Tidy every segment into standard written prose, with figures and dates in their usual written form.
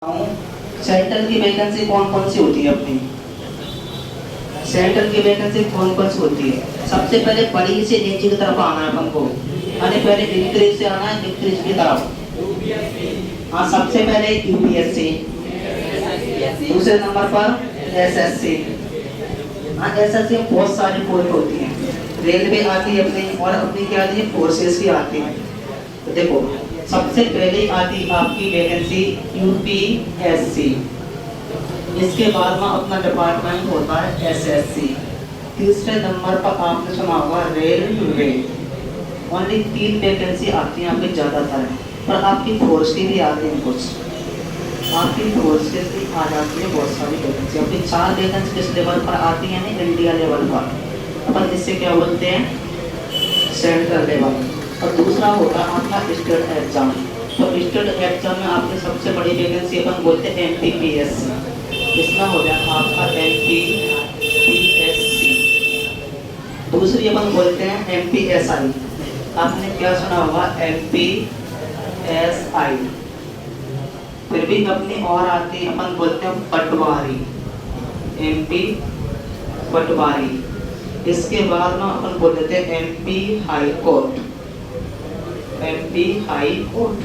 Central की vacancy कौन कौन सी होती है अपनी? सेंट्रल की वैकेंसी कौन कौन सी होती है? सबसे पहले बड़ी से नीचे की तरफ आना है अपन को, यानी पहले इंक्रीज से आना है, इंक्रीज की तरफ। हाँ, सबसे पहले यूपीएससी, दूसरे नंबर पर एसएससी। हाँ, एसएससी में बहुत सारी पोस्ट होती हैं। रेलवे आती है अपनी, और अपनी क्या आती है, फोर्सेस की आती है। तो देखो, सबसे पहले आती आपकी वैकेंसी यूपीएससी, इसके बाद में अपना डिपार्टमेंट होता है एसएससी, तीसरे नंबर पर आपने सुना होगा रेलवे। ओनली 3 वैकेंसी आती हैं आपकी ज़्यादातर, पर आपकी फोर्स की भी आती हैं कुछ, आपकी फोर्स की भी आ जाती है बहुत सारी वैकेंसी। आपकी 4 वैकेंसी किस लेवल पर आती हैं, यानी इंडिया लेवल पर, अपन इससे क्या बोलते हैं, सेंट्रल लेवल। और दूसरा होता है आपका स्टेट एग्जाम। तो स्टेट एग्जाम में आपकी सबसे बड़ी वैकेंसी अपन बोलते हैं एमपीपीएससी, इसमें हो गया आपका एमपीपीएससी। दूसरी अपन बोलते हैं एमपीएसआई, आपने क्या सुना होगा, एमपीएसआई। फिर भी अपनी और आती है, अपन बोलते हैं पटवारी, एमपी पटवारी। इसके बाद में अपन बोल देते हैं MP high court, MP high court.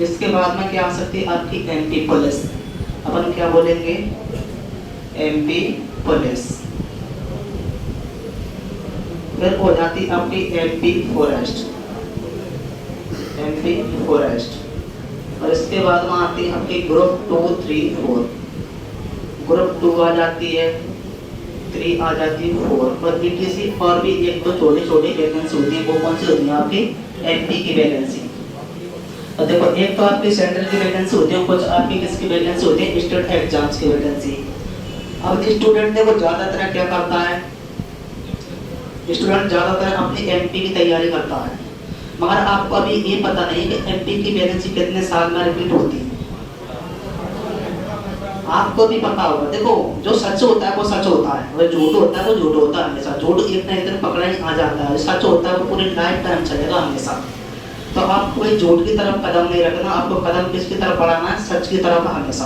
इसके बाद में क्या आ सकती है आपकी एमपी पुलिस, अपन क्या बोलेंगे, एमपी पुलिस। फिर हो जाती आपकी एमपी फॉरेस्ट, एमपी फॉरेस्ट। और इसके बाद में आती है आपकी ग्रुप 2, 3, 4। ग्रुप 2 आ जाती है, 3 आ जाती है, 4। और ईटीसी और भी 1-2 छोटी छोटी वैकेंसी होती है। वो कौन सी होती है आपकी, एमपी की वैकेंसी। और देखो, एक तो आपकी सेंट्रल की वैकेंसी होती है, कुछ आपकी किसकी वैकेंसी होती है, स्टेट एग्जाम्स की वैकेंसी। अब स्टूडेंट देखो ज्यादातर क्या करता है, स्टूडेंट ज्यादातर अपनी एमपी की तैयारी करता है, मगर आपको अभी ये पता नहीं कि एमपी की वैकेंसी कितने साल में रिपीट होती है। आपको भी पता होगा, देखो जो सच होता है वो सच होता है, और झूठ होता है वो झूठ होता है हमेशा। झूठ एक ना एक दिन पकड़ा ही आ जाता है, सच होता है वो पूरी लाइफ टाइम चलेगा हमेशा। तो आपको कोई झूठ की तरफ कदम नहीं रखना, आपको कदम किसकी तरफ बढ़ाना है, सच की तरफ हमेशा।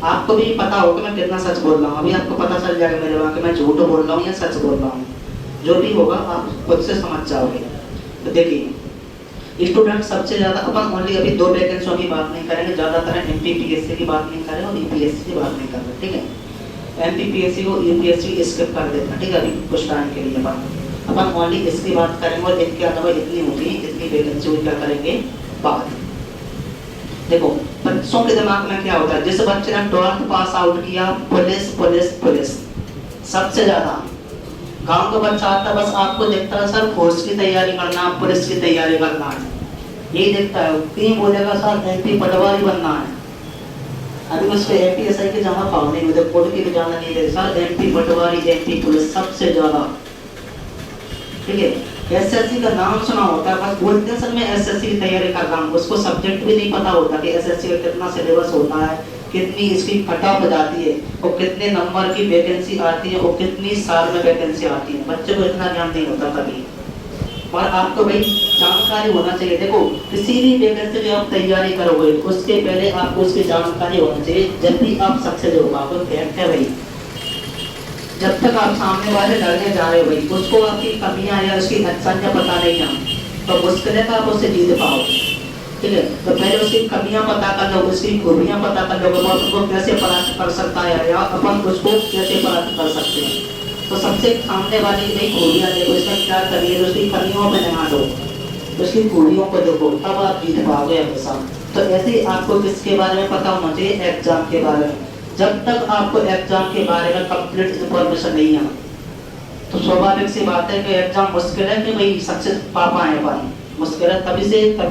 आपको भी पता होगा मैं कितना सच बोल रहा हूँ, अभी आपको पता चल जाएगा मेरे वहाँ कि मैं झूठ बोल रहा हूँ या सच बोल रहा हूँ। जो भी होगा आप खुद से समझ जाओगे। तो देखिए, स्टूडेंट सबसे ज्यादा, अपन ओनली अभी 2 वैकेंसियों की बात नहीं करेंगे, ज्यादातर एमपीपीएससी की बात नहीं करेंगे और यूपीएससी की बात नहीं कर रहे, ठीक है। एमपीपीएससी को यूपीएससी स्किप कर देना, ठीक है, अभी कुछ टाइम के लिए अपन ओनली इसकी बात करेंगे। और इनके अलावा इतनी होती है, इतनी वैकेंसी क्या करेंगे बात। देखो, बच्चों के दिमाग में क्या होता है, जिस बच्चे ने 12th पास आउट किया, पुलिस पुलिस पुलिस सबसे ज्यादा। गांव का बच्चा आता है, बस आपको देखता है सर फोर्स की तैयारी करना, पुलिस की तैयारी करना है, यही देखता है। कहीं बोलेगा सर एमपी पटवारी बनना है, अभी उसको एमपीएसआई के जहाँ पाव नहीं होते, कोर्ट की भी जाना नहीं दे, सर एमपी पटवारी, एमपी पुलिस सबसे ज्यादा, ठीक है। एसएससी का नाम सुना होता है, बस बोलते हैं सर मैं एसएससी की तैयारी कर रहा हूँ, उसको सब्जेक्ट भी नहीं पता होता कि एसएससी का कितना सिलेबस होता है, कितनी इसकी कट ऑफ जाती है, और कितने नंबर की वैकेंसी आती है, और कितनी साल में वैकेंसी आती है। बच्चे को इतना ज्ञान नहीं होता कभी, और आपको भाई जानकारी होना चाहिए। देखो, किसी भी वैकेंसी की आप तैयारी करोगे उसके पहले आपको उसकी जानकारी होना चाहिए, जब भी आप सक्सेस होगा। आपको फैक्ट है भाई, जब तक आप सामने वाले लड़ने जा रहे हो भाई, उसको आपकी कमियां या उसकी अच्छाइयां पता नहीं है, तो मुश्किल है कि आप उससे जीत पाओ, ठीक है। तो पहले उसकी कमियां पता कर लो, उसकी खूबियां पता कर लो, उसको कैसे परास्त कर सकता है या अपन उसको कैसे परास्त कर सकते हैं। तो सबसे सामने वाले की खूबियां देखो, इसमें क्या करिए, उसकी कमियों पर ध्यान दो, उसकी खूबियों को देखो, तब आप जीत पाओगे हमेशा। तो ऐसे ही आपको किसके बारे में पता होना चाहिए, एग्जाम के बारे में। जब तक आपको एग्जाम के बारे में कंप्लीट इंफॉर्मेशन नहीं है, तो स्वाभाविक सी बात है कि एग्जाम मुश्किल है कि भाई सक्सेस पा पाए अपन, मुश्किल है। तभी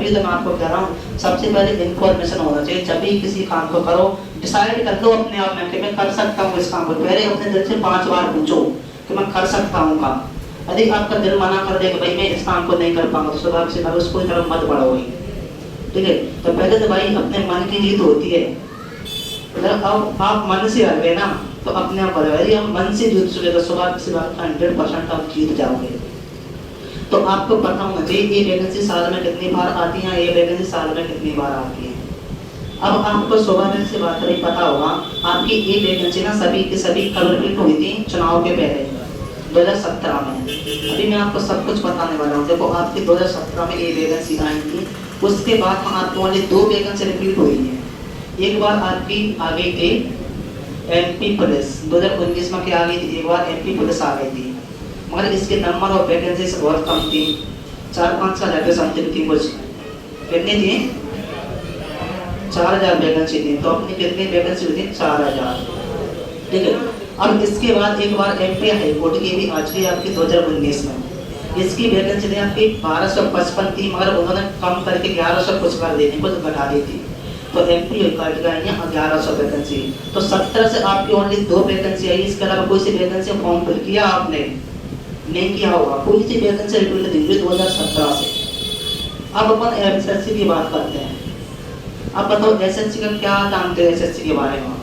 तो मैं आपको कह रहा हूँ, सबसे पहले इंफॉर्मेशन होना चाहिए। जब भी किसी काम को करो, डिसाइड कर लो अपने आप में कि मैं कर सकता हूँ इस काम को। पहले अपने दिल से 5 बार पूछो कि मैं कर सकता हूँ काम। यदि आपका दिल मना कर दे कि भाई मैं इस काम को नहीं कर पाऊंगा, तो स्वाभाविक से उसको तरफ मत बढ़ोगे, ठीक है। तो पहले तो भाई अपने मन की जीत होती है। अगर आप मन से हार गए ना, तो अपने आप बढ़, यदि आप मन से जीत चुके तो स्वाभाविक सी बात 100% आप जीत जाओगे। तो आपको पता होना चाहिए ये वैकेंसी साल में कितनी बार आती है, ये वैकेंसी साल में कितनी बार आती है। अब आपको स्वाभाविक सी बात है पता होगा आपकी ये वैकेंसी ना सभी की सभी कब रिपीट हुई थी चुनाव के पहले 2017 में। अभी मैं आपको सब कुछ बताने वाला हूँ। देखो आपकी 2017 में ये वैकेंसी आई थी, उसके बाद आपको वाली 2 वैकेंसी रिपीट हुई है। एक बार आपकी आ गई थी एमपी पुलिस 2019 में क्या आ गई थी, एक बार एमपी पुलिस आ गई थी, मगर इसके नंबर और वैकेंसी से बहुत कम थी, 4-5 हजार समथिंग थी कुछ। कितनी थी? 4000 वैकेंसी थी। तो अपनी कितनी वैकेंसी हुई थी? 4000। ठीक है। अब इसके बाद एक बार एमपी हाई कोर्ट की भी आज की आपकी 2019 में इसकी वैकेंसी थी आपकी 1255 थी, मगर उन्होंने कम करके 1100 कुछ कर दी थी, कुछ घटा दी थी। तो एमपी काट गई है 1100 वैकेंसी। तो 17 से आपकी ओनली 2 वैकेंसी आई, इसके अलावा कोई सी वैकेंसी फॉर्म फिल किया आपने? नहीं किया होगा। कोई सी वैकेंसी रिपीट दी 2017 से। अब अपन एसएससी की बात करते हैं। अब बताओ एसएससी का क्या जानते हैं, एसएससी के बारे में?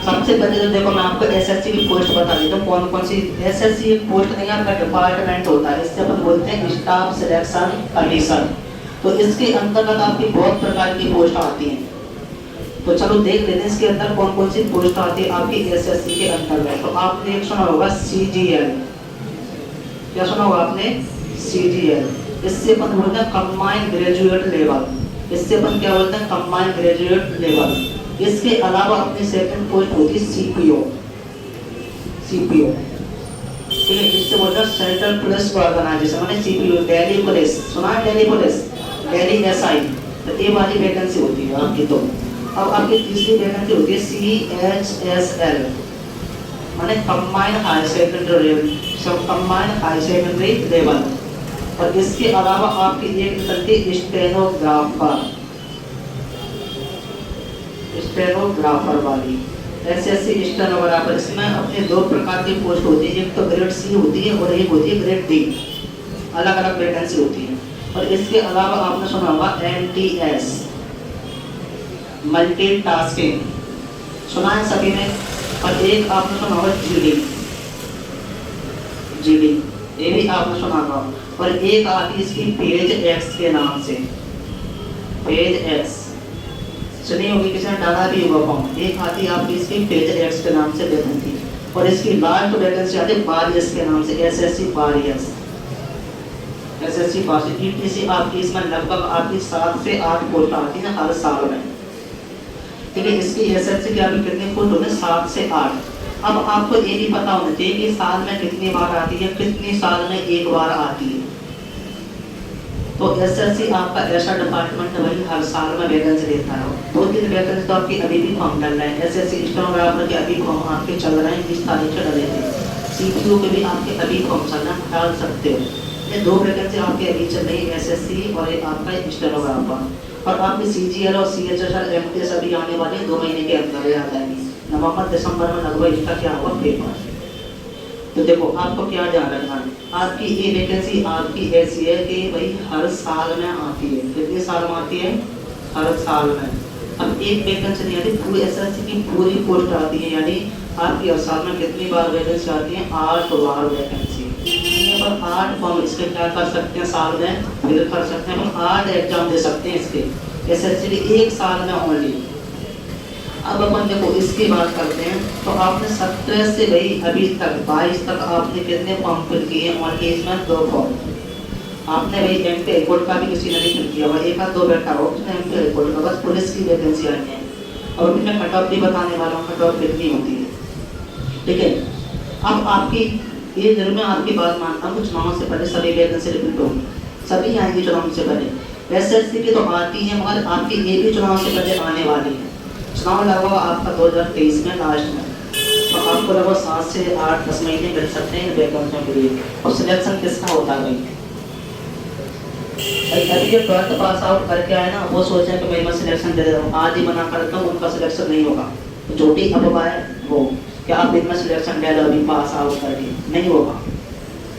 सबसे पहले तो देखो मैं आपको एसएससी की पोस्ट बता देता हूँ कौन कौन सी। एसएससी एक पोस्ट नहीं आपका डिपार्टमेंट होता है, इससे अपन बोलते हैं स्टाफ सिलेक्शन कमीशन। तो इसके अंतर्गत आपकी बहुत प्रकार की पोस्ट आती हैं। तो चलो देख लेते हैं इसके अंदर कौन कौन सी पोस्ट आती है आपकी एसएससी के अंतर्गत। तो आपने एक सुना होगा सीजीएल, क्या सुना होगा आपने? सीजीएल। इससे अपन बोलते हैं कंबाइंड ग्रेजुएट लेवल, इससे अपन क्या बोलते हैं? Combined graduate level. इसके अलावा अपनी सेकंड पोस्ट होती है सीपीओ, सीपीओ। ठीक है, इससे बोलते हैं सेंट्रल पुलिस ऑर्गेनाइजेशन, माने सीपीओ। दिल्ली पुलिस सुना है? Delhi police, Delhi SI. तो ये वाली वैकेंसी होती है आपकी। तो अब आपकी तीसरी वैकेंसी होती है सीएचएसएल, माने combined high secondary level, combined high secondary level. और इसके अलावा आपकी एक निकलती है स्टेनोग्राफर, स्टेनोग्राफर वाली एसएससी स्टेनोग्राफर। इसमें अपने 2 प्रकार की पोस्ट होती है, एक तो ग्रेड सी होती है और एक होती है ग्रेड डी, अलग अलग वैकेंसी होती है। और इसके अलावा आपने सुना होगा एमटीएस, मल्टीटास्किंग, सुना है सभी ने। और एक आपने सुना होगा जीडी, जीडी ये भी आपने सुना होगा। और एक आती इसकी पेज एक्स के नाम से, पेज एक्स सुनी होगी, किसी ने डाला भी होगा फॉर्म। एक आती आपकी इसकी पेज एक्स के नाम से वैकेंसी। और इसकी लास्ट वैकेंसी आती है बारियस के नाम से, एसएससी बारियस, एसएससी बारियस। ईटीसी आपकी इसमें लगभग आपकी 7 से 8 पोस्ट आती है हर साल में। ठीक है, इसकी एसएससी की अभी कितने पोस्ट होते हैं? 7 से 8। अब आपको ये भी पता होना चाहिए कि साल में कितनी बार आती है, कितनी साल में एक बार आती है। तो एसएससी आपका ऐसा डिपार्टमेंट है भाई हर साल में वैकेंसी देता है। 2-3 वैकेंसी तो आपकी अभी भी फॉर्म डल रहे हैं। एसएससी स्टेनोग्राफर के अभी फॉर्म आपके चल रहे हैं, 20 तारीख से डले थे। सीपीओ के भी आपके अभी फॉर्म चल रहे हैं, डाल सकते हो। ये 2 वैकेंसी आपके अभी चल रही है, एसएससी और एक आपका स्टेनोग्राफर। और आपकी सीजीएल और सीएचएसएल एमटीएस अभी आने वाले 2 महीने के अंदर आ जाएंगी। नवंबर दिसंबर में लगभग इसका क्या होगा? पेपर। तो देखो आपको क्या ध्यान रखना है, आपकी ये वैकेंसी आपकी ऐसी है कि भाई हर साल में आती है। कितने साल में आती है? हर साल में। अब एक वैकेंसी नहीं आती, पूरी एसएससी की पूरी पोस्ट आती है। यानी आपकी हर साल में कितनी बार वैकेंसी आती है? 8 बार वैकेंसी। यहाँ पर 8 फॉर्म इसके क्या कर सकते हैं साल में फिल कर सकते हैं, हम 8 एग्जाम दे सकते हैं इसके एसएससी के एक साल में ओनली। अब अपन देखो इसकी बात करते हैं। तो आपने 17 से भाई अभी तक 22 तक आपने कितने फॉर्म फिल किए? ओनली इसमें 2 फॉर्म। आपने भाई एमपी हाईकोर्ट का भी किसी ने नहीं फिल किया हुआ, 1-2 बैठा हो उसने एमपी हाईकोर्ट का, बस पुलिस की वैकेंसी आई है। और अभी मैं कट ऑफ भी बताने वाला हूँ, कट ऑफ कितनी होती है। ठीक है, अब आपकी ये जरूर मैं आपकी बात मानता हूँ, चुनाव से पहले सभी वैकेंसी रिपीट होगी, सभी आएंगी चुनाव से पहले। एसएससी की तो आती है, मगर आपकी ये भी चुनाव से पहले आने वाली है। चुनाव लगभग आपका 2023 में लास्ट में, तो आपको लगभग 7 से 8-10 महीने मिल सकते हैं वैकेंसियों के लिए। और सिलेक्शन किसका होता है भाई? अभी जो 12th पास आउट करके आए ना, वो सोचे कि मैं सिलेक्शन दे देता हूँ, आज ही मना करता हूँ, उनका सिलेक्शन नहीं होगा। तो जो भी अब आए वो क्या आप इनमें सिलेक्शन दे दो अभी पास आउट करके, नहीं होगा।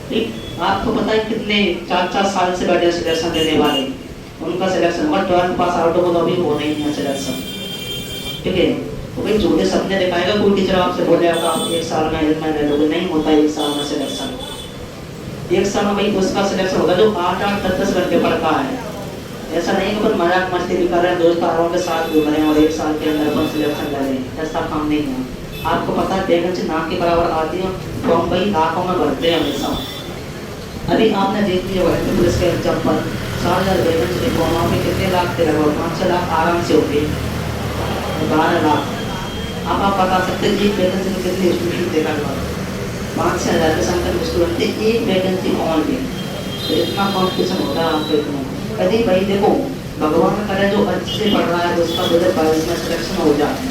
ठीक, आपको पता है कितने 4-4 साल से बैठे सिलेक्शन देने वाले, उनका सिलेक्शन होगा। 12th पास आउट हो तो अभी वो नहीं है सिलेक्शन। ठीक है, तो भाई जोड़े सपने दिखाएगा कोई टीचर आपसे बोलेगा आप 1 साल में इतना ले लोगे, नहीं होता 1 साल में सिलेक्शन। 1 साल में भाई उसका सिलेक्शन होगा जो 8-8 10-10 घंटे पढ़ता है। ऐसा नहीं कि अपन मजाक मस्ती भी कर रहे हैं, दोस्त यारों के साथ घूम रहे हैं और 1 साल के अंदर अपन सिलेक्शन ले लें, ऐसा काम नहीं है। आपको पता है वैकेंसी नाक के बराबर आती है, फॉर्म भाई लाखों में भरते हैं हमेशा। अभी आपने देख लिया वैसे पुलिस के एग्जाम पर 4,000 वैकेंसी थी, फॉर्म में कितने लाख थे, लगभग 5-6 लाख आराम से होंगे, 12 लाख। अब आप बता सकते हैं एक वैकेंसी में कितने स्टूडेंट देखा गया, 5-6 हज़ार के संख्या स्टूडेंट थे, एक वैकेंसी ऑन में। तो इतना कॉम्पिटिशन होता है आपको इतना। यदि भाई देखो भगवान करे जो अच्छे से पढ़ रहा है तो उसका 2022 में सिलेक्शन हो जाए,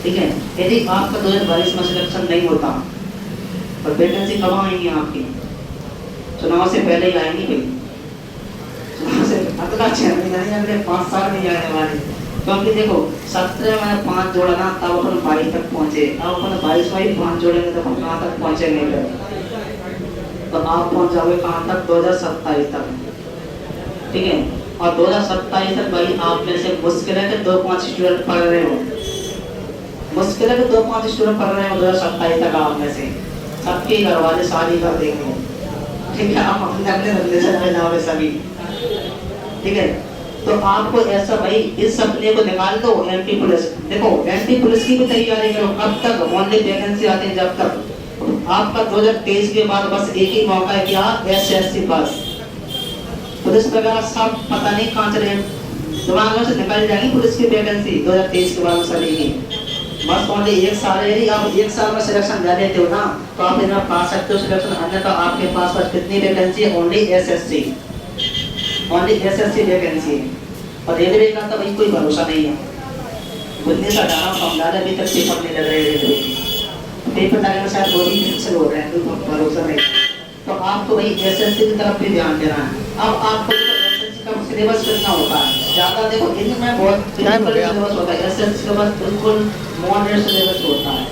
ठीक है। यदि आपका 2022 में सिलेक्शन नहीं होता और वैकेंसी कब आएंगी आपकी, चुनाव से पहले ही आएंगी भाई, चुनाव से अगला 6 महीने नहीं, अगले 5 साल नहीं आने वाले। क्योंकि देखो 17 में 5 जोड़ा ना तब अपन 22 तक पहुंचे, अब अपन 22 में 5 जोड़ेंगे तो अपन कहाँ तक पहुंचेंगे, तो आप पहुंच जाओगे कहाँ तक, 2027 तक, ठीक है। और 2027 तक भाई आप में से मुश्किल है कि 2-5 स्टूडेंट पढ़ रहे हो, मुश्किल है कि 2-5 स्टूडेंट पढ़ रहे हो 2027 तक आप में से, सबके घर वाले शादी कर देंगे, ठीक है। आप अपने अपने बंदे से रह जाओगे सभी, ठीक है। तो आपको ऐसा भाई इस सपने को निकाल दो। एमपी पुलिस देखो, एमपी पुलिस की भी तैयारी करो, कब तक ओनली वैकेंसी आती है, जब तक आपका 2023 के बाद बस एक ही मौका है कि आप एसएससी पास, पुलिस वगैरह सब पता नहीं कहाँ चले दिमाग से निकाल जाएंगे पुलिस की वैकेंसी 2023 के बाद सभी की। बस ओनली 1 साल है, यदि आप 1 साल में सिलेक्शन ले लेते हो ना तो आप इतना पा सकते हो सिलेक्शन, अन्यथा आपके पास बस कितनी वैकेंसी है, only SSC, only SSC vacancy. और रेलवे का तो भाई कोई भरोसा नहीं है, 19-18 फॉर्मूला अभी तक पेपर नहीं लग रहे रेलवे पेपर लगने में शायद 2 दिन कैंसिल हो रहे हैं, कोई भरोसा नहीं। तो आपको भाई एसएससी की तरफ भी ध्यान देना है। अब आपको एसएससी का सिलेबस कितना होता है, ज़्यादा देखो इनमें बहुत सिलेबस होता है, एसएससी का बस बिल्कुल मॉडरेट सिलेबस होता है।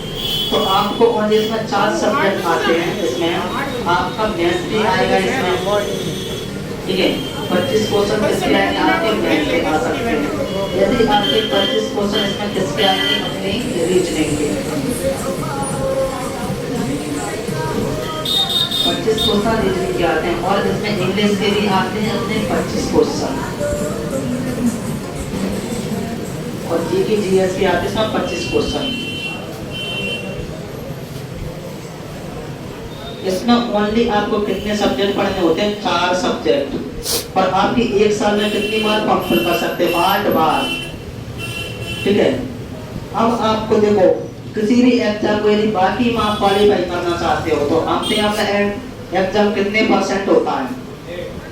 तो आपको ओनली इसमें 4 सब्जेक्ट आते हैं, इसमें आपका मैथ्स भी आएगा इसमें, ठीक है। 25 क्वेश्चन किसके आएंगे, आपके मैथ के आ सकते हैं। यदि आपके 25 क्वेश्चन इसमें किसके आएंगे, अपने रीजनिंग के 25 क्वेश्चन रीजनिंग के आते हैं, और इसमें इंग्लिश के भी आते हैं अपने 25 क्वेश्चन, और जीके जीएस के आते हैं 25 क्वेश्चन। इसमें ओनली आपको कितने सब्जेक्ट पढ़ने होते हैं, 4 सब्जेक्ट, और आपकी 1 साल में कितनी बार फॉर्म फिल कर सकते हैं, 8 बार, ठीक है। अब आपको देखो किसी भी एग्जाम को यदि बाकी में आप क्वालिफाई करना चाहते हो तो आपने अपना एग्जाम कितने % होता है,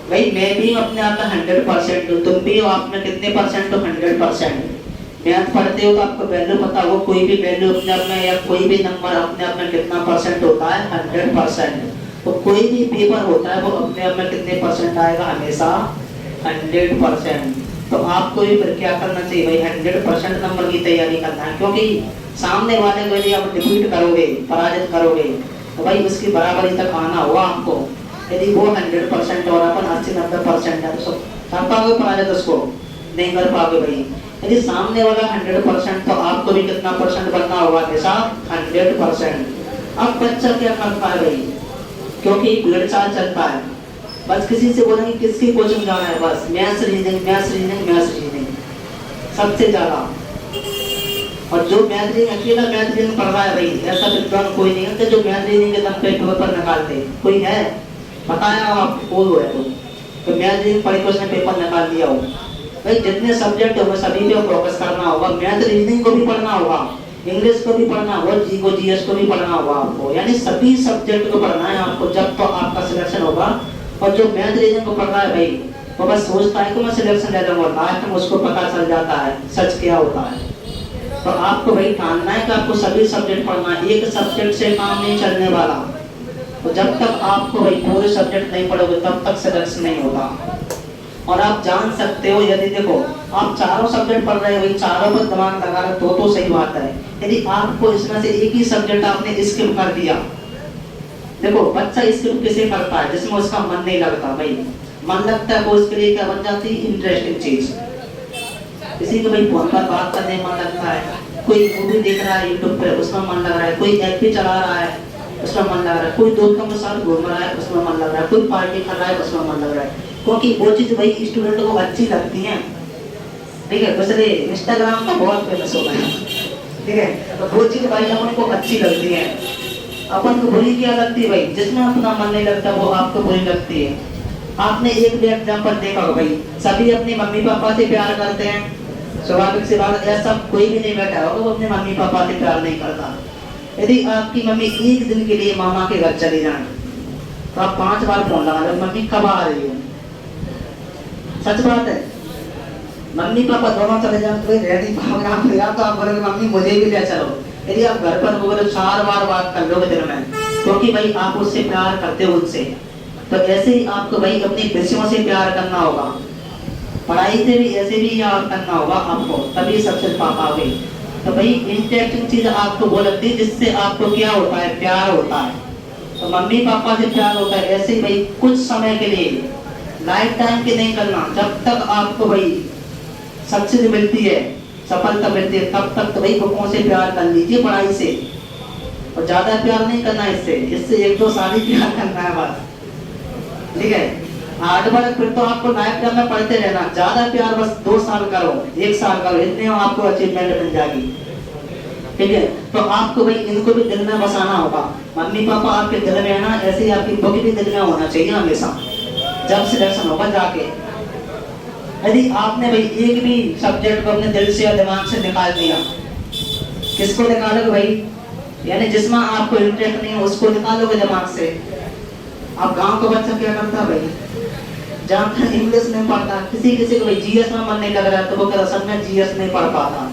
भाई मैं भी अपने आप में 100% हूँ, तुम भी हो आप में कितने % हो, 100%। मैथ पढ़ते हो तो आपको वैल्यू पता हो, कोई भी वैल्यू अपने आप में या कोई भी नंबर अपने आप में कितना % होता है, 100%। तो कोई भी पेपर होता है वो अपने आप में कितने % आएगा, हमेशा 100%। तो आपको भी फिर क्या करना चाहिए भाई, 100% नंबर की तैयारी करना है, क्योंकि सामने वाले को यदि आप डिफीट करोगे, पराजित करोगे तो भाई उसकी बराबरी तक आना होगा आपको। यदि वो 100% और अपन 80-90% है तो कर पाओगे पराजित, उसको नहीं कर पाओगे भाई। यदि सामने वाला 100% तो आपको भी कितना % बनना होगा, हमेशा 100%। अब बच्चा क्या करता है भाई, क्योंकि भीड़ चाल चलता है, बस किसी से बोलेंगे किसकी कोचिंग जाना है, बस maths reasoning maths reasoning maths reasoning सबसे ज्यादा। और जो मैथ रीजनिंग अकेला मैथ रीजनिंग पढ़ रहा है भाई, ऐसा विद्वान कोई नहीं है जो मैथ रीजनिंग के दम पे पेपर निकालते, कोई है बताया आप, कोई है तो मैथ रीजनिंग पढ़ के उसने पेपर निकाल दिया हो भाई। जितने सब्जेक्ट होंगे सभी पे फोकस करना होगा, मैथ रीजनिंग को भी पढ़ना होगा, इंग्लिश को भी पढ़ना होगा, जीएस को भी पढ़ना होगा आपको, यानी सभी सब्जेक्ट को पढ़ना है आपको, जब तो आपका सिलेक्शन होगा। और जो मैथ रीजनिंग को पढ़ रहा है भाई वो बस सोचता है कि मैं सिलेक्शन ले जाऊंगा, लास्ट में उसको पता चल जाता है सच क्या होता है। तो आपको भाई ठानना है कि आपको सभी सब्जेक्ट पढ़ना है, एक सब्जेक्ट से काम नहीं चलने वाला। तो जब तक आपको भाई पूरे सब्जेक्ट नहीं पढ़ोगे तब तक सिलेक्शन नहीं होगा। और आप जान सकते हो, यदि देखो आप चारों सब्जेक्ट पढ़ रहे हो भाई, चारों पर दिमाग लगा रहे हो तो सही बात है। यदि आपको इसमें से एक ही सब्जेक्ट आपने स्किप कर दिया, देखो बच्चा स्किप किसे करता है, जिसमें उसका मन नहीं लगता भाई, मन लगता है वो उसके लिए क्या बन जाती है, इंटरेस्टिंग चीज। किसी को भाई फोन पर बात करने मन लगता है, कोई मूवी देख रहा है यूट्यूब पे, उसमें मन लग रहा है, कोई एफबी चला रहा है उसमें मन लग रहा है, कोई दोस्तों के साथ घूम रहा है उसमें मन लग रहा है, कोई पार्टी कर रहा है उसमें मन लग रहा है, क्योंकि वो चीज़ भाई स्टूडेंट को अच्छी लगती है। ठीक है, दूसरे इंस्टाग्राम में बहुत फेमस हो गया, ठीक है, तो वो चीज़ भाई अपन को अच्छी लगती है। अपन को बुरी क्या लगती है भाई, जिसमें अपना मन नहीं लगता वो आपको बुरी लगती है। आपने एक भी एग्जाम्पल देखा हो भाई, सभी अपने मम्मी पापा से प्यार करते हैं, स्वाभाविक सी बात, ऐसा कोई भी नहीं बैठा होगा वो अपने मम्मी पापा से प्यार नहीं करता। यदि आपकी मम्मी एक दिन के लिए मामा के घर चली जाए तो आप 5 बार फोन लगा लो, मम्मी कब आ रही हो। सच बात है, मम्मी पापा दोनों चले जाए तो रेडी पाओगे आप, तो आप बोलोगे मम्मी मुझे भी ले चलो। यदि आप घर पर हो 4 बार बात कर लोगे दिन में, क्योंकि भाई आप उससे प्यार करते हो उनसे। तो ऐसे ही आपको भाई अपनी विषयों से प्यार करना होगा, पढ़ाई से भी ऐसे भी यार करना होगा आपको, तभी सक्सेस पा पाओगे। तो भाई इंटरेस्टिंग चीज आपको वो लगती है जिससे आपको क्या होता है, प्यार होता है। तो मम्मी पापा से प्यार होता है। ऐसे ही भाई कुछ समय के लिए, लाइफ टाइम के नहीं करना, जब तक आपको भाई सक्सेस मिलती है, सफलता मिलती है, तब तक तो भाई बुकों से प्यार कर लीजिए, पढ़ाई से, और ज्यादा प्यार नहीं करना इससे 1-2 साल ही प्यार करना है बस, ठीक है। हार्ड वर्क फिर तो आपको लाइफ टाइम में पढ़ते रहना, ज्यादा प्यार बस 2 साल करो, 1 साल करो, इतने में आपको अचीवमेंट मिल जाएगी, ठीक है। तो आपको भाई इनको भी दिल में बसाना होगा, मम्मी पापा आपके दिल में है ना, ऐसे ही आपकी बुक भी दिल में होना चाहिए हमेशा, जब सिलेक्शन होगा जाके। यदि आपने भाई एक भी सब्जेक्ट को अपने दिल से या दिमाग से निकाल दिया, किसको निकालोगे भाई, यानी जिसमें आपको इंटरेस्ट नहीं है उसको निकालोगे दिमाग से। अब गांव का बच्चा क्या करता है भाई, जहाँ तक इंग्लिश नहीं पढ़ता, किसी को भाई जीएस में मन नहीं लग रहा है तो वो असल में जीएस नहीं पढ़ पाता,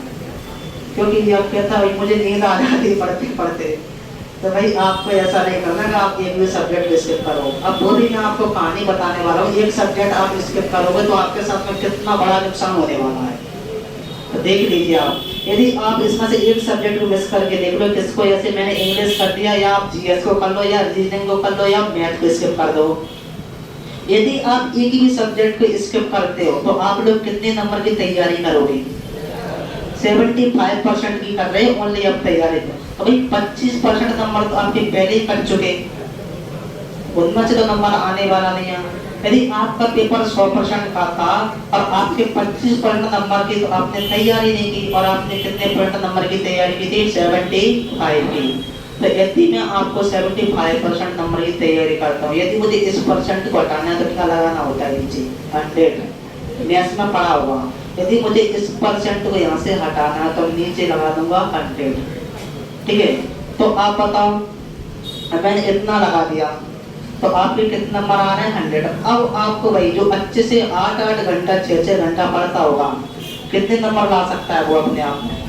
क्योंकि अब कहता है भाई मुझे नींद आ जाती है पढ़ते पढ़ते। तो भाई आपको ऐसा नहीं करना कि आप एक भी सब्जेक्ट स्किप करो। अब वो भी मैं आपको कहानी बताने वाला हूँ, एक सब्जेक्ट आप स्किप करोगे तो आपके साथ में कितना बड़ा नुकसान होने वाला है, तो देख लीजिए आप। यदि आप इसमें से एक सब्जेक्ट को मिस करके देख लो, किसको, ऐसे मैंने इंग्लिश कर दिया, या आप जीएस को कर लो, या रीजनिंग को कर लो, या मैथ को स्किप कर दो। यदि आप एक ही सब्जेक्ट को स्किप करते हो तो आप लोग कितने नंबर की तैयारी करोगे, 75% की कर रहे हो ओनली अब तैयारी, तो भाई 25% नंबर तो आपके पहले ही कर चुके, उनमें से तो नंबर आने वाला नहीं है। यदि आपका पेपर 100% का था और आपके 25% नंबर की, तो आपने तैयारी नहीं की, और आपने कितने परसेंट नंबर की तैयारी की थी, 75 की। तो यदि मैं आपको 75% नंबर की तैयारी करता हूँ, यदि मुझे इस परसेंट को हटाना है तो क्या लगाना होता है नीचे, 100, मैथ्स में पढ़ा होगा। यदि मुझे इस परसेंट को यहाँ से हटाना है तो नीचे लगा दूंगा 100, ठीक है। तो आप बताओ, मैंने इतना लगा दिया तो आपके कितने नंबर आ रहे हैं, 100। अब आपको भाई जो अच्छे से 8-8 घंटा 6-6 घंटा पढ़ता होगा, कितने नंबर ला सकता है वो अपने आप में,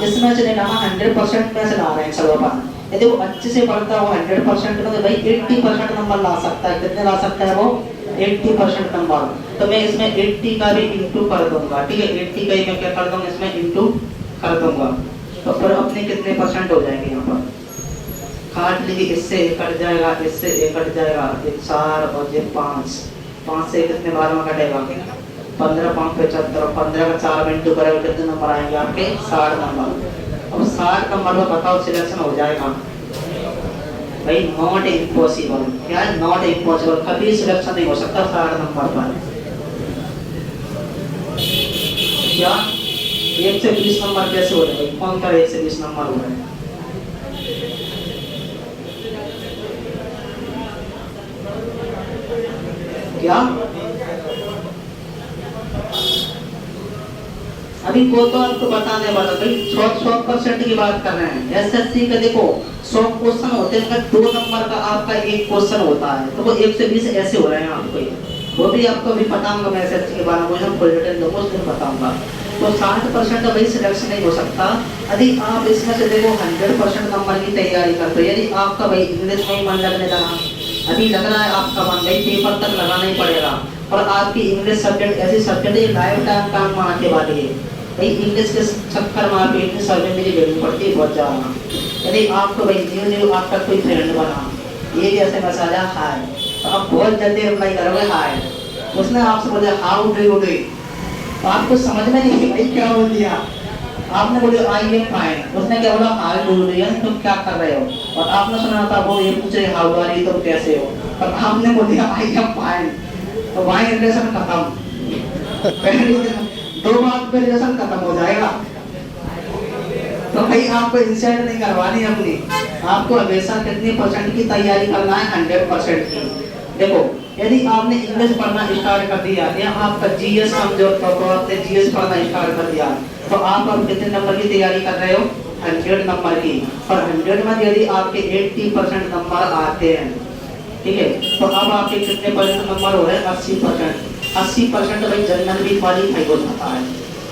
इसमें से नहीं लाना, 100% में से ला रहे हैं चलो अपन। यदि वो अच्छे से पढ़ता हो 100% में, तो भाई 80% नंबर ला सकता है। कितने ला सकता है वो, 80% नंबर। तो मैं इसमें 80 का भी इंटू कर दूंगा, ठीक है, 80 का ही मैं क्या कर दूंगा, इसमें इंटू कर दूंगा, तो फिर अपने कितने परसेंट हो जाएंगे यहाँ पर, काट लीजिए, इससे कट जाएगा, इससे कट जाएगा, 4 और ये 5 से कितने बार में कटेगा, 15 5 75, 15 का 4 में इंटू करेगा, कितने नंबर आएंगे आपके, 60 नंबर। अब 60 नंबर में बताओ सिलेक्शन हो जाएगा भाई, नॉट इम्पॉसिबल, क्या है, नॉट इम्पॉसिबल, कभी सिलेक्शन नहीं हो सकता 60 नंबर पर। क्या 1 से 20 नंबर कैसे हो रहे हैं, कौन सा 1 से 20 नंबर हो रहे हैं, क्या अभी वो तो आपको बताने वाला भाई, 100% की बात कर रहे हैं। एसएससी का देखो 100 क्वेश्चन होते हैं, 2 नंबर का आपका एक क्वेश्चन होता है, तो वो 1 से 20 ऐसे हो रहे हैं आपको, वो भी आपको अभी बताऊंगा मैं एसएससी के बारे में, मुझे फुल डिटेल दूंगा उस दिन बताऊंगा। तो 60% का भाई सिलेक्शन नहीं हो सकता। यदि आप इसमें से देखो 100% नंबर की तैयारी करते हो, यदि आपका भाई इंग्लिश में मन लगने लगा, अभी लग रहा है आपका मन भाई पेपर तक लगाना ही पड़ेगा, और आपकी इंग्लिश सब्जेक्ट ऐसी सब्जेक्ट है लाइफ टाइम काम में आने वाली है भाई, इंग्लिश के चक्कर में आपको इंग्लिश सब्जेक्ट मेरी जरूरत पड़ती है बहुत ज़्यादा। यदि आपको भाई न्यू आपका कोई फ्रेंड बना, ये जैसे मसाला हाय, तो आप बहुत जल्दी रिप्लाई करोगे हाय, उसने आपसे बोला हाउ डू यू डू, तो आपको समझ में नहीं भाई क्या बोल दिया, आपने बोले आई एम फाइन, उसने क्या बोला आई डू यानी तुम क्या कर रहे हो, और आपने सुना था वो ये पूछे हाउ आर यू, तुम कैसे हो, और आपने बोले आई एम फाइन, तो वहीं रिलेशन खत्म। पहले दो बात पे रिलेशन खत्म हो जाएगा। तो भाई आपको इंसल्ट नहीं करवानी अपनी, आपको हमेशा कितनी परसेंट की तैयारी करना है, 100% की। देखो यदि आपने इंग्लिश पढ़ना स्टार्ट कर दिया या आपका जीएस कमजोर था तो आपने जीएस पढ़ना स्टार्ट कर दिया, तो आप अब कितने नंबर की तैयारी कर रहे हो, 100 नंबर की। और 100 में यदि आपके 80% नंबर आते हैं, ठीक है, तो अब आपके कितने परसेंट नंबर हो रहे हैं, 80%। 80% भाई जनरल भी क्वालिफाई हो जाता है,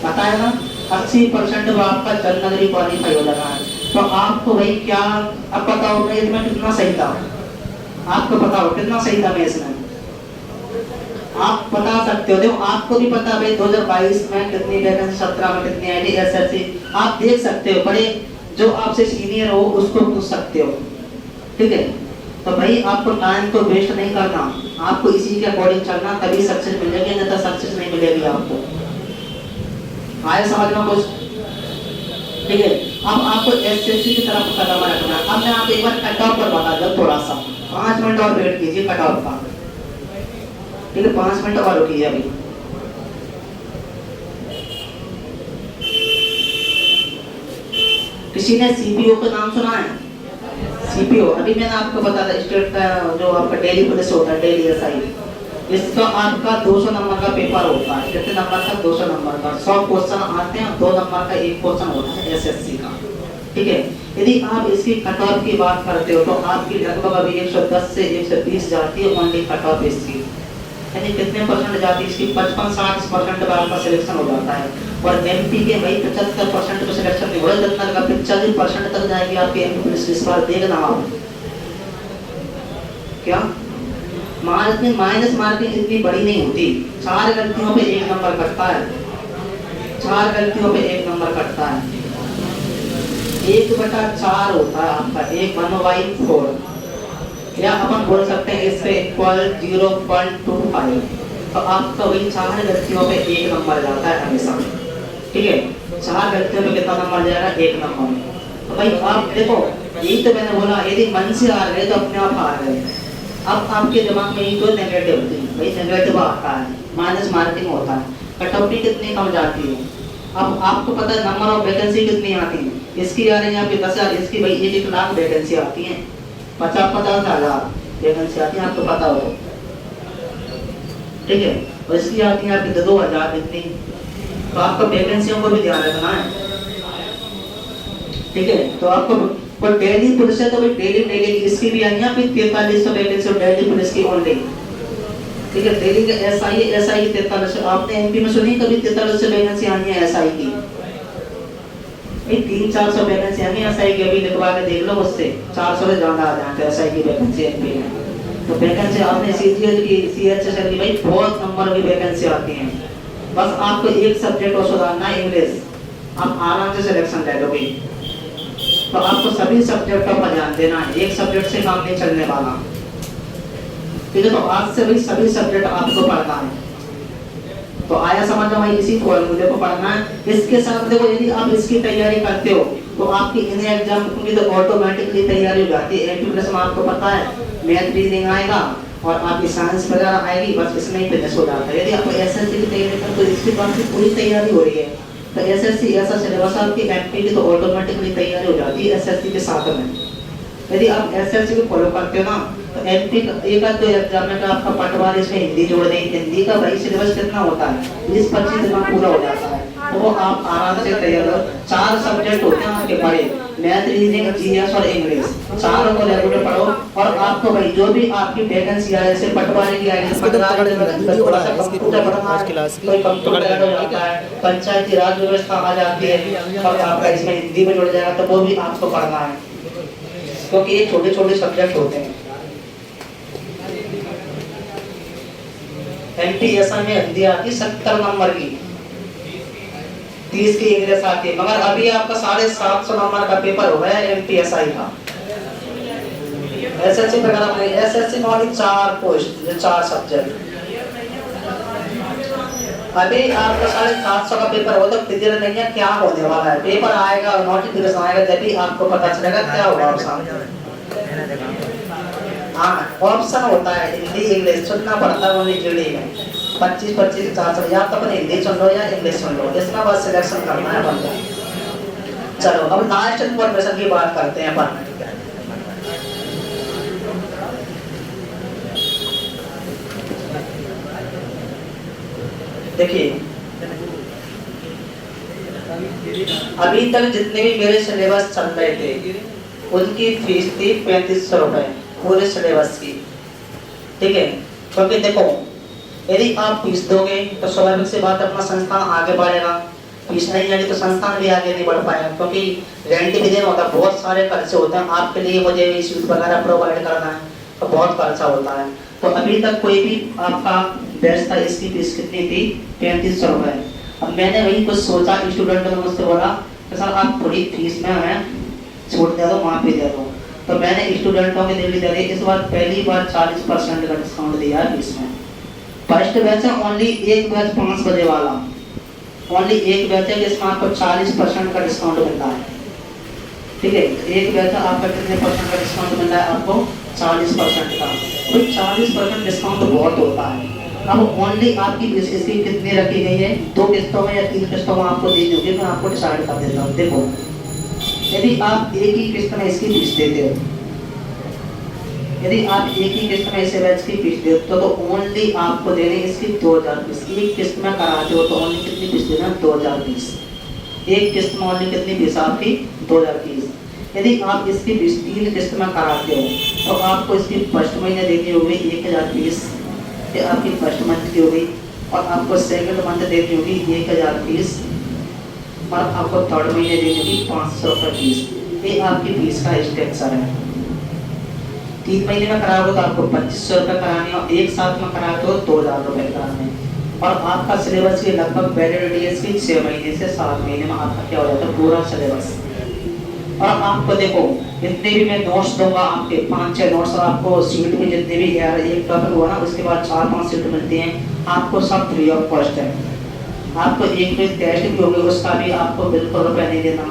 पता है ना, 80% वो आपका जनरल भी क्वालिफाई हो जाता है। तो आपको भाई क्या, अब बताओ मैं इसमें कितना सही था, आपको बताओ कितना सही था मैं इसमें, आप बता सकते हो। देखो आपको भी पता भाई 2022 में कितनी वैकेंसी, 17 में कितनी आई थी एसएससी, आप देख सकते हो, बड़े जो आपसे सीनियर हो उसको पूछ सकते हो, ठीक है। तो भाई आपको टाइम को वेस्ट नहीं करना, आपको इसी के अकॉर्डिंग चलना, तभी सक्सेस मिलेगी, नहीं तो सक्सेस नहीं मिलेगी आपको। आए समझ में कुछ, ठीक है। अब आपको एसएससी की तरफ कदम रखना। अब मैं आपको एक बार कट ऑफ पर बता दूं, थोड़ा सा 5 मिनट और वेट कीजिए कट ऑफ का, ठीक है, 5 मिनट और रुकिए अभी। किसी ने सीपीओ का नाम सुना है? सीपीओ अभी मैंने आपको बताया स्टेट का जो आपका डेली पुलिस होता है, डेली एसआई, इसका आपका 200 नंबर का पेपर होता है। कितने नंबर का? 200 नंबर का। 100 क्वेश्चन आते हैं, 2 नंबर का एक क्वेश्चन होता है एसएससी का, ठीक है। यदि आप इसकी कट ऑफ की बात करते हो तो आपकी लगभग अभी 110 से 120 जाती है ओनली कट ऑफ इसकी, यानी कितने परसेंट जाती है इसकी, 55-60% पर आपका सिलेक्शन हो जाता है। और एमपी के भाई 75% पे सिलेक्शन नहीं हो रहा, जनरल का 40% तक जाएगी आपकी एमपी पुलिस। इस बार देखना आप क्या माइनस मार्किंग इतनी बड़ी नहीं होती, 4 गलतियों पे 1 नंबर कटता है, 4 गलतियों पे 1 नंबर कटता है, 1/4 होता है आपका, 1/4, या अपन बोल सकते हैं इस पे इक्वल 0.25। तो आपका वही 4 गलतियों पे 1 नंबर जाता है हमेशा, ठीक है। 4 गलतियों पे कितना नंबर जाएगा? 1 नंबर। तो भाई आप देखो, यही तो मैंने बोला, यदि मन से हार गए तो अपने आप हार गए। अब आपके दिमाग में यही तो नेगेटिव होती है, भाई नेगेटिव आता है, माइनस मार्किंग होता है, कट ऑफ भी कितनी कम जाती है। अब आपको पता है नंबर ऑफ वैकेंसी कितनी आती है, इसकी आ रही है आपकी 10,000, इसकी भाई 1 लाख वैकेंसी आती है, 50,000 वैकेंसी आती है, आपको पता हो, ठीक है। और इसकी आती है आपकी 2,000 इतनी। तो आपको वैकेंसियों को भी ध्यान रखना है, ठीक है। तो आपको पर डेली पुलिस है तो भाई डेली की इसकी भी आई है आपकी 4300 वैकेंसी डेली पुलिस की ओनली, ठीक है। डेली के एसआई 4300, आपने एमपी में सुनी कभी 4300 वैकेंसी आई है एसआई की? 300-400 वैकेंसी आई है एसआई की, अभी लिखवा के देख लो, उससे 400 से ज्यादा आ जाते हैं एसआई की वैकेंसी एमपी में। तो वैकेंसी आपने सीजीएल की, सीएचएसएल की, भाई बहुत नंबर की वैकेंसी आती है। बस आपको एक सब्जेक्ट और सुधारना है, इंग्लिश, आप आराम से सिलेक्शन ले लोगे। तो आपको सभी सब्जेक्टों पर ध्यान देना है, एक सब्जेक्ट से काम नहीं चलने वाला, ठीक है। तो आज से भी सभी सब्जेक्ट आपको पढ़ना है। तो आया समझ में, भाई इसी फॉर्मूले को पढ़ना है। इसके साथ देखो यदि आप इसकी तैयारी करते हो तो आपकी इन एग्जाम की तो ऑटोमेटिकली तैयारी हो जाती है। एमपी प्लस में आपको पता है मैथ रीजनिंग आएगा और आपकी साइंस वगैरह आएगी, बस इसमें ही फिनिश हो जाता है। यदि आप एसएससी की तैयारी करते हो तो इसके बाद की पूरी तैयारी हो रही है, तो एसएससी ऐसा सिलेबस आपकी एमपी की तो ऑटोमेटिकली तैयारी हो जाती है एसएससी के साथ में। यदि आप एसएससी को फॉलो करते हो ना तो एमपी का एक आध 2 एग्जाम में आपका पटवार इसमें हिंदी जोड़ दें, हिंदी का भाई सिलेबस कितना होता है 20-25 दिन में पूरा हो जाता है। तो वो आप आराम से तैयार हो। 4 सब्जेक्ट होते हैं आपके पढ़े, मैथ रीजनिंग जीएस और इंग्लिश, चारों को रेगुलर पढ़ो। और आपको भाई जो भी आपकी वैकेंसी आए जैसे पटवारी की आई पंचायती राज व्यवस्था आ जाती है और आपका इसमें हिंदी में जुड़ जाएगा, तो वो भी आपको पढ़ना है क्योंकि ये छोटे छोटे सब्जेक्ट होते हैं। एमटीएसआई में हिंदी आती है 70 नंबर की, 30 की इंग्लिश आती है, मगर अभी आपका 750 नंबर का पेपर हो गया एमटीएसआई का। एसएससी वगैरह में 4 पोस्ट, 4 सब्जेक्ट। अभी आपका 750 का पेपर हो तो क्लियर नहीं है क्या होने वाला है। पेपर आएगा और नोटिफिकेशन आएगा जब भी आपको पता चलेगा क्या होगा आप सामने। हाँ ऑप्शन होता है हिंदी इंग्लिश चुनना पड़ता है ओनली जीडी में 25-25 चांस या तो अपने हिंदी चुन लो या इंग्लिश चुन लो, इसमें बस सिलेक्शन करना है बंदा। चलो अब लास्ट इन्फॉर्मेशन की बात करते हैं अपन। देखिए अभी तक जितने भी मेरे सिलेबस चल रहे थे उनकी फीस थी 3500 रुपए पूरे सिलेबस की, ठीक है। क्योंकि देखो यदि आप फीस दोगे तो स्वाभाविक सी बात अपना संस्थान आगे बढ़ेगा, फीस नहीं आएगी तो संस्थान भी आगे नहीं बढ़ पाएगा, क्योंकि रेंट भी देना होता है, बहुत सारे खर्चे होते हैं आपके लिए, मुझे स्यूट वगैरह प्रोवाइड करना है तो बहुत खर्चा होता है। तो अभी तक कोई भी आपका बैच था इसकी फीस कितनी थी 3500 रुपए। अब मैंने वही कुछ सोचा, स्टूडेंट ने मुझसे बोला कि सर आप थोड़ी फीस में हमें छूट दे दो, माफी दे दो। तो मैंने स्टूडेंटों के लिए दे इस बार पहली बार 40% का डिस्काउंट दिया है फीस में। फर्स्ट बैच है ओनली एक बैच 5 बजे वाला, ओनली एक बैच है जिसमें आपको 40% का डिस्काउंट मिलता है, ठीक है। एक बैच आपका कितने परसेंट का डिस्काउंट मिल रहा है आपको 40% का। तो 40% डिस्काउंट तो बहुत होता है। अब ओनली आपकी फीस इसकी कितनी रखी गई है, 2 किस्तों में या 3 किस्तों में आपको देनी होगी, मैं आपको डिसाइड कर देता हूँ। देखो यदि आप एक ही किस्त में इसकी फीस देते हो, यदि आप एक ही किस्त में इसे बैच की फीस देते हो तो ओनली आपको देने इसकी 2000 फीस। एक किस्त में कराते हो तो ओनली कितनी फीस देना 2000 फीस, एक किस्त में ओनली कितनी फीस आपकी 2000 फीस। यदि आप इसकी फीस 3 किस्त में कराते हो तो आपको इसकी फर्स्ट महीने देनी होगी 1000 फीस, ये आपकी फर्स्ट मंथ की होगी, और आपको सेकंड मंथ देनी होगी 1000 फीस, और आपको थर्ड महीने देनी होगी 500 रुपये फीस। ये आपकी फीस का स्ट्रक्चर है। 3 महीने में कराओगे तो आपको 2500 रुपये कराने, और एक साथ में कराते हो 2000 रुपये कराने, और आपका सिलेबस की लगभग वैलिडिटी इसकी 6 महीने से 7 महीने में आपका क्या हो जाता है पूरा सिलेबस। और आपको देखो जितने भी मैं नोट्स दूंगा आपके 5-6 नोट्स, और आपको सीट भी जितने भी यार एक टॉपिक हुआ ना उसके बाद 4-5 सीट मिलती हैं आपको, सब फ्री ऑफ कॉस्ट है। आपको एक भी टेस्ट भी होगी उसका भी आपको बिल्कुल रुपये नहीं देना,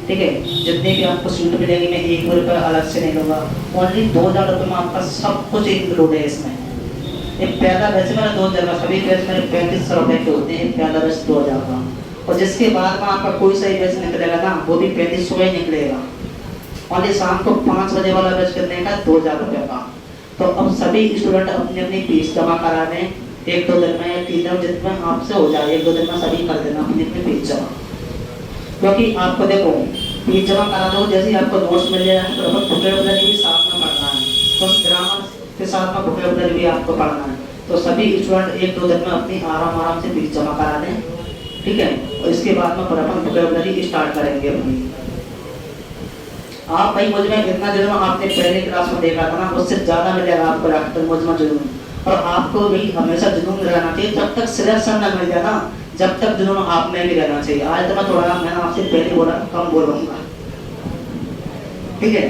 ठीक है। जितने भी आपको सीट मिलेगी मैं 1 रुपये अलग से नहीं लूँगा, ओनली 2000 रुपये में आपका सब कुछ इंक्लूड है इसमें। एक पहला बैच मेरा 2000 का, सभी बैच मेरे 3500 रुपये के होते हैं, पहला बैच 2000 का, और जिसके बाद में आपका कोई सही बैच निकलेगा ना वो भी 3500 ही निकलेगा। ओनली शाम को 5 बजे वाला बैच करने का 2000 रुपये का। तो अब सभी स्टूडेंट अपनी अपनी फीस जमा करा दें 1-2 दिन में या 3 दिन जितने आपसे हो जाए 1-2 दिन में सभी कर देना अपनी अपनी फीस जमा। क्योंकि आपको देखो फीस जमा करा दो जैसे आपको नोट्स मिल जाए तो वोकैबुलरी भी साथ में पढ़ना है, तो ग्रामर के साथ में वोकैबुलरी भी आपको पढ़ना है। तो सभी स्टूडेंट 1-2 दिन में अपनी आराम से फीस जमा करा दें, ठीक है। और इसके बाद में फिर अपन वोकैबुलरी स्टार्ट करेंगे अपनी। आप भाई मुझ में इतना जो आपने पहले क्लास में देखा था ना उससे ज़्यादा मिलेगा आपको डॉक्टर मुझ में जुनून, और आपको भी हमेशा जुनून रहना चाहिए जब तक सिलेक्शन ना मिल जाए ना, जब तक जुनून आप में भी रहना चाहिए। आज तो मैं थोड़ा मैंने आपसे पहले बोला कम बोलूँगा, ठीक है।